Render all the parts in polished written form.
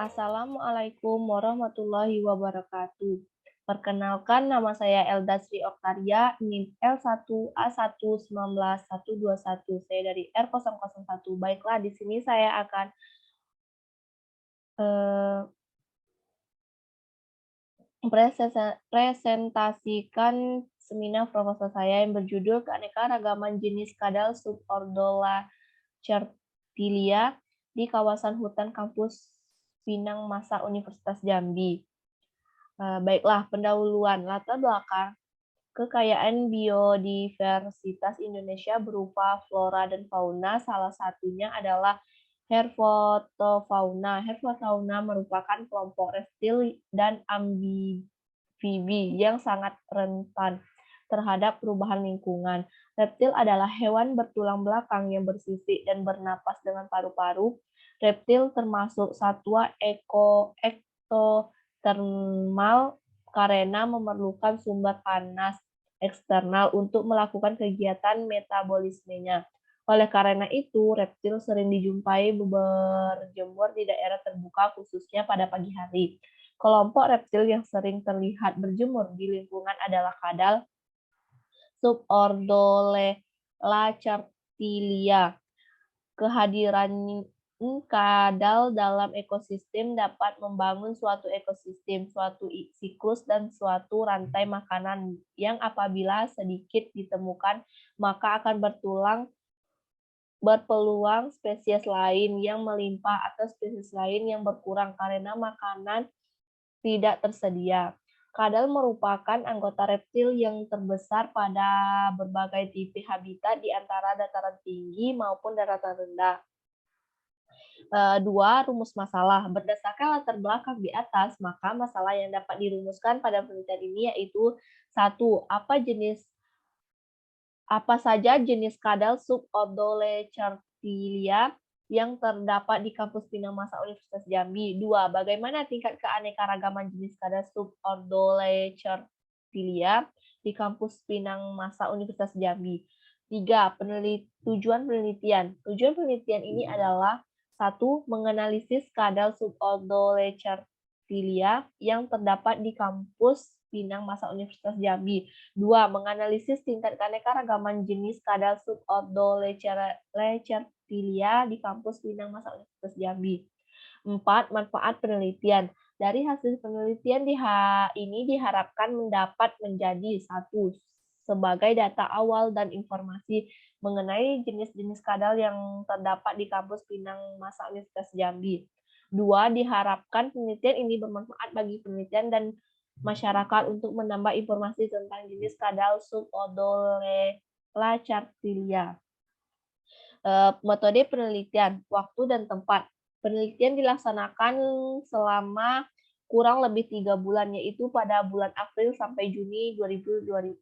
Assalamualaikum warahmatullahi wabarakatuh. Perkenalkan, nama saya Elda Sri Oktaria, NIM L1A1191121. Saya dari R001. Baiklah, di sini saya akan eh, presentasikan seminar proposal saya yang berjudul Keanekaragaman Jenis Kadal Subordola Certilia di kawasan hutan kampus Pinang Masa Universitas Jambi. Baiklah, pendahuluan latar belakang kekayaan biodiversitas Indonesia berupa flora dan fauna. Salah satunya adalah herpetofauna. Herpetofauna merupakan kelompok reptil dan amfibi yang sangat rentan terhadap perubahan lingkungan. Reptil adalah hewan bertulang belakang yang bersisik dan bernapas dengan paru-paru. Reptil termasuk satwa ektotermal karena memerlukan sumber panas eksternal untuk melakukan kegiatan metabolismenya. Oleh karena itu, reptil sering dijumpai berjemur di daerah terbuka, khususnya pada pagi hari. Kelompok reptil yang sering terlihat berjemur di lingkungan adalah kadal, subordo Lacertilia. Kehadiran kadal dalam ekosistem dapat membangun suatu ekosistem, suatu siklus, dan suatu rantai makanan yang apabila sedikit ditemukan, maka akan berpeluang spesies lain yang melimpah atau spesies lain yang berkurang karena makanan tidak tersedia. Kadal merupakan anggota reptil yang terbesar pada berbagai tipe habitat di antara dataran tinggi maupun daratan rendah. 2. Rumus masalah. Berdasarkan latar belakang di atas, maka masalah yang dapat dirumuskan pada penelitian ini yaitu 1. Apa saja jenis kadal subordo Certilia yang terdapat di kampus Pinang Masa Universitas Jambi. 2. Bagaimana tingkat keanekaragaman jenis kadal subordo Certilia di kampus Pinang Masa Universitas Jambi. 3. Tujuan penelitian. Tujuan penelitian ini adalah 1. Menganalisis kadal subordo Certilia yang terdapat di kampus Pinang Masa Universitas Jambi. 2. Menganalisis tingkat keanekaragaman jenis kadal subordo Lacertilia di kampus Pinang Masa Universitas Jambi. 4. Manfaat penelitian. Dari hasil penelitian ini diharapkan mendapat menjadi 1. Sebagai data awal dan informasi mengenai jenis-jenis kadal yang terdapat di kampus Pinang Masa Universitas Jambi. 2. Diharapkan penelitian ini bermanfaat bagi penelitian dan masyarakat untuk menambah informasi tentang jenis kadal subordo Lacertilia. Metode penelitian, waktu dan tempat. Penelitian dilaksanakan selama kurang lebih 3 bulan, yaitu pada bulan April sampai Juni 2021,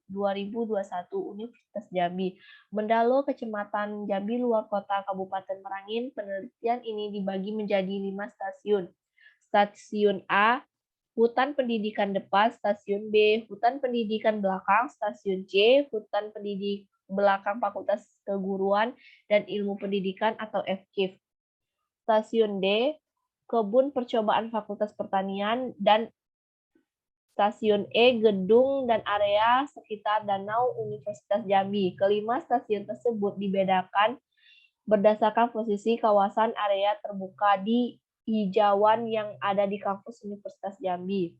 Universitas Jambi. Mendalo, Kecamatan Jambi, luar kota Kabupaten Merangin. Penelitian ini dibagi menjadi 5 stasiun. Stasiun A, Hutan Pendidikan Depan. Stasiun B, Hutan Pendidikan Belakang. Stasiun C, Hutan Pendidik Belakang Fakultas Keguruan dan Ilmu Pendidikan atau FKIP. Stasiun D, Kebun Percobaan Fakultas Pertanian, dan stasiun E, gedung dan area sekitar danau Universitas Jambi. Kelima stasiun tersebut dibedakan berdasarkan posisi kawasan area terbuka di hijauan yang ada di kampus Universitas Jambi.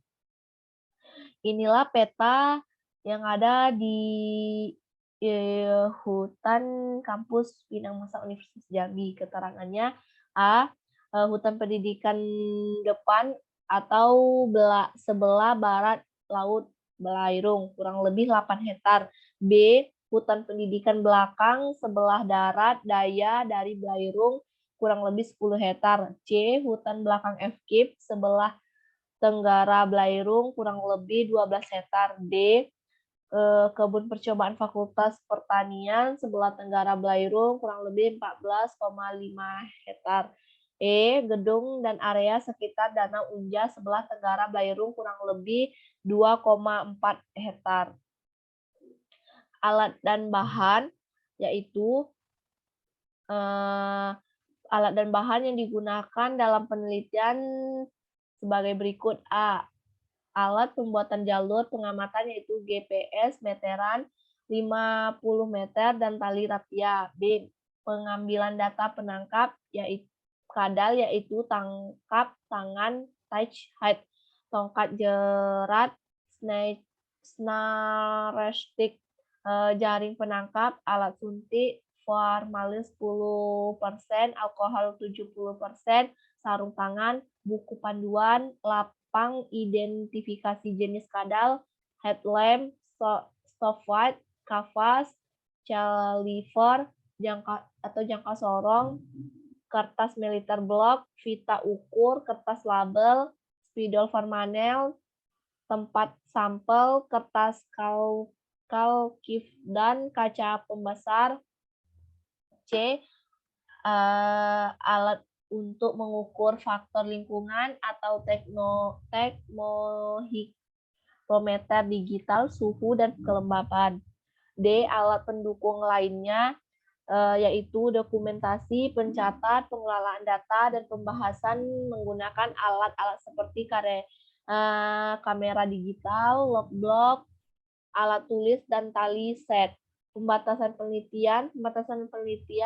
Inilah peta yang ada di hutan kampus Pinang Masa Universitas Jambi. Keterangannya A. Hutan pendidikan depan atau sebelah barat Laut Belairung, kurang lebih 8 hektar. B. Hutan pendidikan belakang sebelah darat daya dari Belairung, kurang lebih 10 hektar. C. Hutan belakang FKIP sebelah tenggara Belairung, kurang lebih 12 hektar. D. Kebun Percobaan Fakultas Pertanian sebelah tenggara Belairung, kurang lebih 14,5 hektar. E. Gedung dan area sekitar Danau Unja sebelah tenggara Belairung, kurang lebih 2,4 hektar. Alat dan bahan yaitu Alat dan bahan yang digunakan dalam penelitian sebagai berikut. A. Alat pembuatan jalur pengamatan yaitu GPS meteran 50 meter dan tali rafia. B. Pengambilan data penangkap yaitu kadal yaitu tangkap tangan touch height, tongkat jerat, snare stick, jaring penangkap, alat suntik, formalin 10%, alkohol 70%, sarung tangan, buku panduan, lapang identifikasi jenis kadal, headlamp, stoplight, kanvas, caliper, jangka sorong, kertas militer blok, pita ukur, kertas label, spidol formanel, tempat sampel, kertas kalkif, dan kaca pembesar. C. Alat untuk mengukur faktor lingkungan atau termohikrometer digital, suhu, dan kelembapan. D. Alat pendukung lainnya, yaitu dokumentasi, pencatat, pengelolaan data, dan pembahasan menggunakan alat-alat seperti kamera digital, logbook, alat tulis, dan tali set. Pembatasan penelitian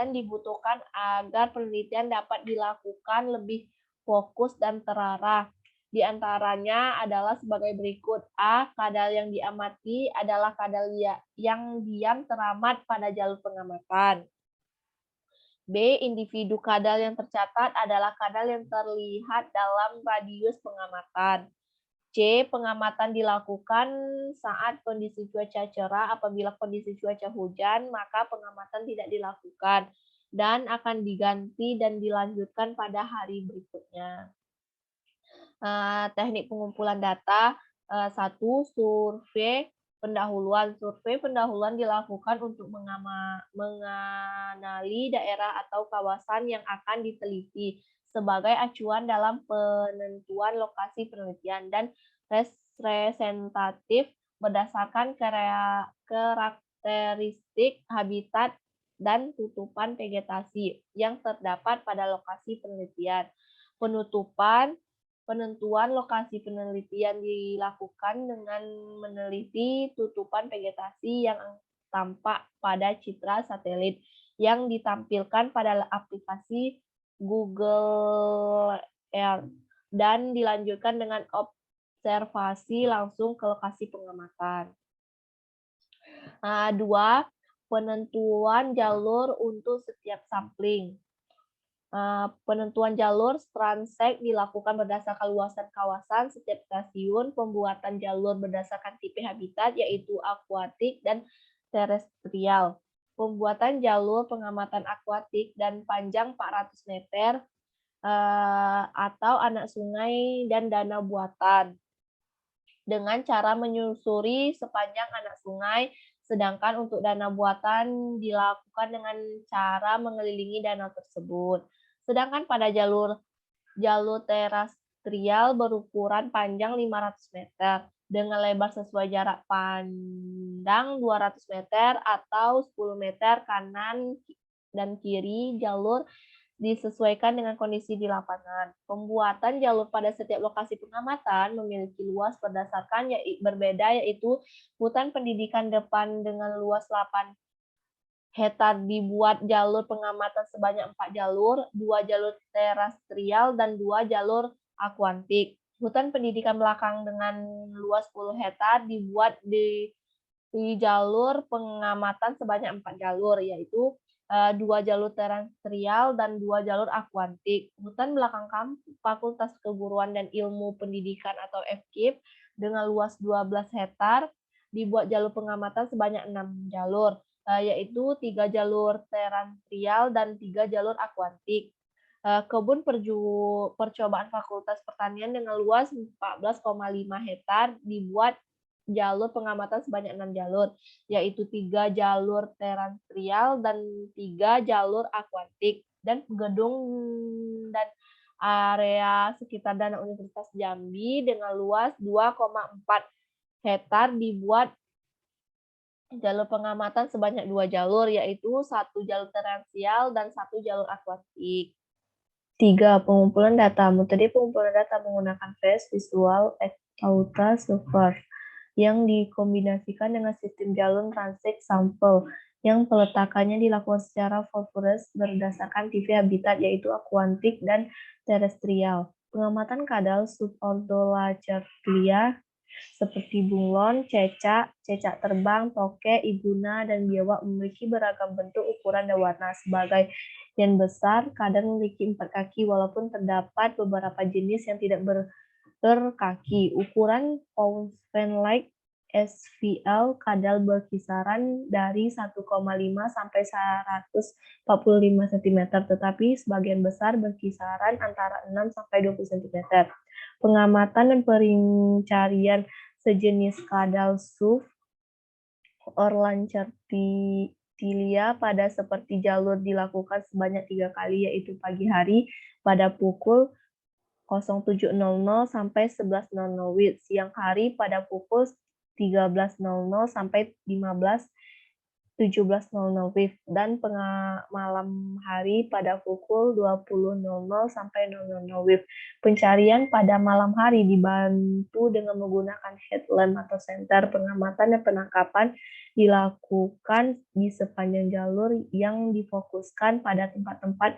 dibutuhkan agar penelitian dapat dilakukan lebih fokus dan terarah. Di antaranya adalah sebagai berikut. A. Kadal yang diamati adalah kadal yang diam teramat pada jalur pengamatan. B. Individu kadal yang tercatat adalah kadal yang terlihat dalam radius pengamatan. C. Pengamatan dilakukan saat kondisi cuaca cerah. Apabila kondisi cuaca hujan, maka pengamatan tidak dilakukan dan akan diganti dan dilanjutkan pada hari berikutnya. Teknik pengumpulan data. 1. Survei pendahuluan. Survei pendahuluan dilakukan untuk mengenali daerah atau kawasan yang akan diteliti sebagai acuan dalam penentuan lokasi penelitian dan representatif berdasarkan karakteristik habitat dan tutupan vegetasi yang terdapat pada lokasi penelitian. Penentuan lokasi penelitian dilakukan dengan meneliti tutupan vegetasi yang tampak pada citra satelit yang ditampilkan pada aplikasi Google Earth dan dilanjutkan dengan observasi langsung ke lokasi pengamatan. 2. Penentuan jalur untuk setiap sampling. Penentuan jalur transek dilakukan berdasarkan luasan kawasan setiap stasiun, pembuatan jalur berdasarkan tipe habitat yaitu akuatik dan terestrial. Pembuatan jalur pengamatan akuatik dan panjang 400 meter atau anak sungai dan danau buatan dengan cara menyusuri sepanjang anak sungai, sedangkan untuk danau buatan dilakukan dengan cara mengelilingi danau tersebut. Sedangkan pada jalur terestrial berukuran panjang 500 meter dengan lebar sesuai jarak pandang 200 meter atau 10 meter kanan dan kiri jalur disesuaikan dengan kondisi di lapangan. Pembuatan jalur pada setiap lokasi pengamatan memiliki luas berdasarkan berbeda, yaitu hutan pendidikan depan dengan luas 8 hektar dibuat jalur pengamatan sebanyak 4 jalur, 2 jalur terestrial, dan 2 jalur akuatik. Hutan pendidikan belakang dengan luas 10 hektar dibuat di jalur pengamatan sebanyak 4 jalur, yaitu 2 jalur terestrial dan 2 jalur akuatik. Hutan belakang Fakultas Keguruan dan Ilmu Pendidikan atau FKIP dengan luas 12 hektar dibuat jalur pengamatan sebanyak 6 jalur, yaitu 3 jalur terestrial dan 3 jalur akuatik. Kebun percobaan Fakultas Pertanian dengan luas 14,5 hektar dibuat jalur pengamatan sebanyak 6 jalur, yaitu 3 jalur terestrial dan 3 jalur akuatik. Dan gedung dan area sekitar Danau Universitas Jambi dengan luas 2,4 hektar dibuat jalur pengamatan sebanyak 2 jalur, yaitu 1 jalur terestrial dan 1 jalur akuatik. 3. Pengumpulan data. Metode pengumpulan data menggunakan Face Visual Auto Solver yang dikombinasikan dengan sistem jalur transit sampel yang peletakannya dilakukan secara fokus berdasarkan TV habitat yaitu akuatik dan terestrial. Pengamatan kadal subordo-Lacertia seperti bunglon, cecak, cecak terbang, toke, iguna, dan biawak memiliki beragam bentuk, ukuran, dan warna. Sebagai yang besar, kadang memiliki 4 kaki, walaupun terdapat beberapa jenis yang tidak berkaki. Ukuran Paulsen-like SVL kadal berkisaran dari 1,5 sampai 145 cm, tetapi sebagian besar berkisaran antara 6 sampai 20 cm. Pengamatan dan pencarian sejenis kadal SUV Orlancertilia pada seperti jalur dilakukan sebanyak 3 kali, yaitu pagi hari pada pukul 07.00 sampai 11.00 WIB, siang hari pada pukul 13.00 sampai 17.00 WIB, dan malam hari pada pukul 20.00 sampai 00.00 WIB. Pencarian pada malam hari dibantu dengan menggunakan headlamp atau senter. Pengamatan dan penangkapan dilakukan di sepanjang jalur yang difokuskan pada tempat-tempat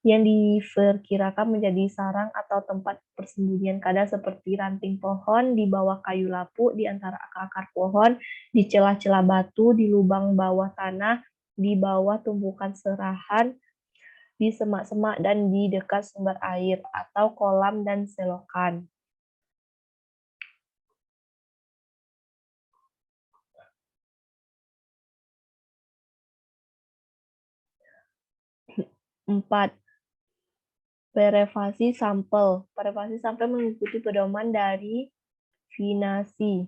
yang diperkirakan menjadi sarang atau tempat persembunyian kadal seperti ranting pohon, di bawah kayu lapuk, di antara akar-akar pohon, di celah-celah batu, di lubang bawah tanah, di bawah tumpukan serahan, di semak-semak, dan di dekat sumber air atau kolam dan selokan. 4. Prevasi sampel. Prevasi sampel mengikuti pedoman dari Vinasi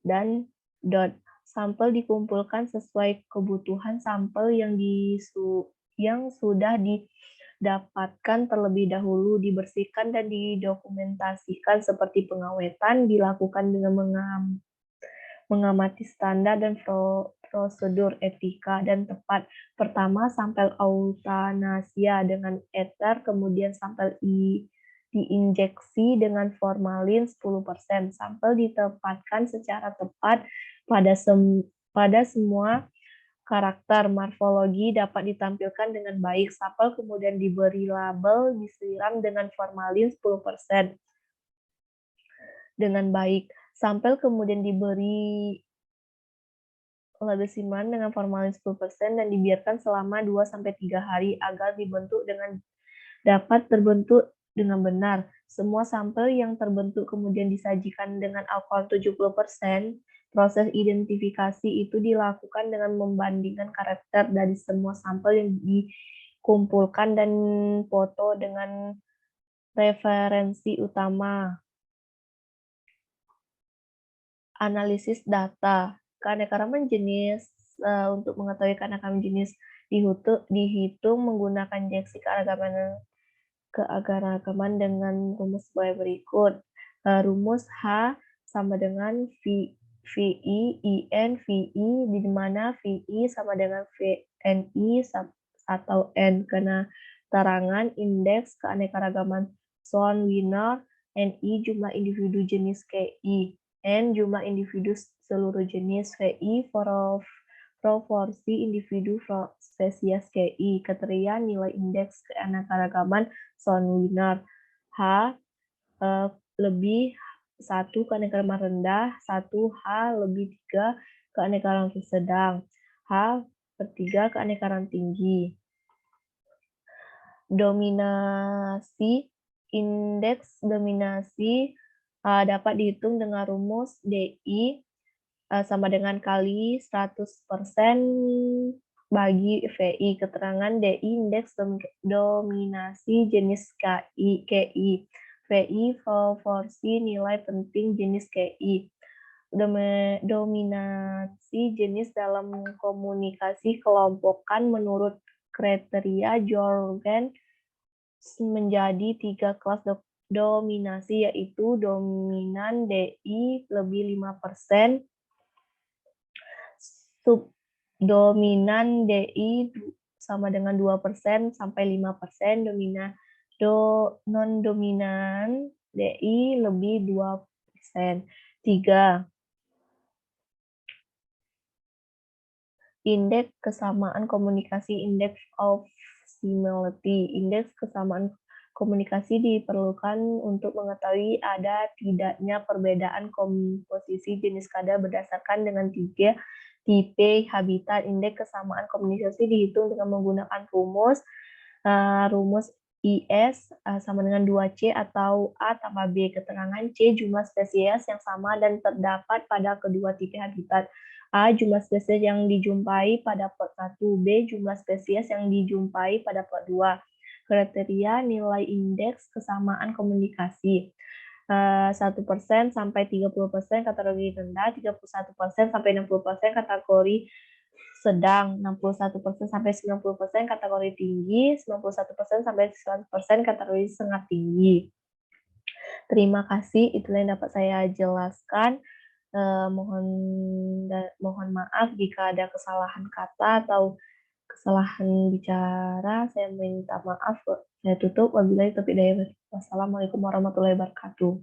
dan DOT. Sampel dikumpulkan sesuai kebutuhan sampel yang sudah didapatkan terlebih dahulu, dibersihkan dan didokumentasikan seperti pengawetan, dilakukan dengan mengamati standar dan prosedur etika dan tepat. Pertama, sampel eutanasia dengan ether, kemudian sampel diinjeksi dengan formalin 10%. Sampel ditempatkan secara tepat pada semua karakter morfologi dapat ditampilkan dengan baik. Sampel kemudian diberi label, disiram dengan formalin 10% dengan baik. Sampel kemudian diberi label siman dengan formalin 10% dan dibiarkan selama 2-3 hari agar dapat terbentuk dengan benar. Semua sampel yang terbentuk kemudian disajikan dengan alkohol 70%. Proses identifikasi itu dilakukan dengan membandingkan karakter dari semua sampel yang dikumpulkan dan foto dengan referensi utama. Analisis data. Keanekaragaman jenis untuk mengetahui keanekaragaman jenis dihitung menggunakan injeksi keanekaragaman dengan rumus berikut. Rumus H sama dengan VI, IN, VI, di mana VI sama dengan VNI atau N. Keterangan indeks keanekaragaman Schoen-Wiener, NI jumlah individu jenis KI, N jumlah individu seluruh jenis, VI proporsi individu spesies KI. Kriteria nilai indeks keanekaragaman Schoen-Wiener. H lebih 1 keanekaragaman rendah, 1 H lebih 3 keanekaragaman sedang, H/3 keanekaragaman tinggi. Dominasi. Indeks dominasi dapat dihitung dengan rumus DI sama dengan kali 100% bagi VI. Keterangan DI indeks dominasi jenis KI. VI proporsi nilai penting jenis KI. Dominasi jenis dalam komunikasi kelompokan menurut kriteria Jorgen menjadi 3 kelas dominasi, yaitu dominan DI lebih 5%, subdominan DI sama dengan 2% sampai 5%, Non-dominan DI lebih 2%. 3. Indeks kesamaan komunikasi, index of similarity. Indeks kesamaan komunikasi diperlukan untuk mengetahui ada tidaknya perbedaan komposisi jenis kadar berdasarkan dengan 3 tipe habitat. Indeks kesamaan komunikasi dihitung dengan menggunakan rumus IS sama dengan 2C atau A tambah B. Keterangan C jumlah spesies yang sama dan terdapat pada kedua tipe habitat. A. Jumlah spesies yang dijumpai pada plot 1. B. Jumlah spesies yang dijumpai pada plot 2. Kriteria nilai indeks kesamaan komunikasi. 1% sampai 30% kategori rendah, 31% sampai 60% kategori sedang, 61% sampai 90% kategori tinggi, 91% sampai 100% kategori sangat tinggi. Terima kasih, itulah yang dapat saya jelaskan. Mohon maaf jika ada kesalahan kata atau kesalahan bicara. Saya minta maaf. Saya tutup. Wabillahi taufiq hidayah. Wassalamualaikum warahmatullahi wabarakatuh.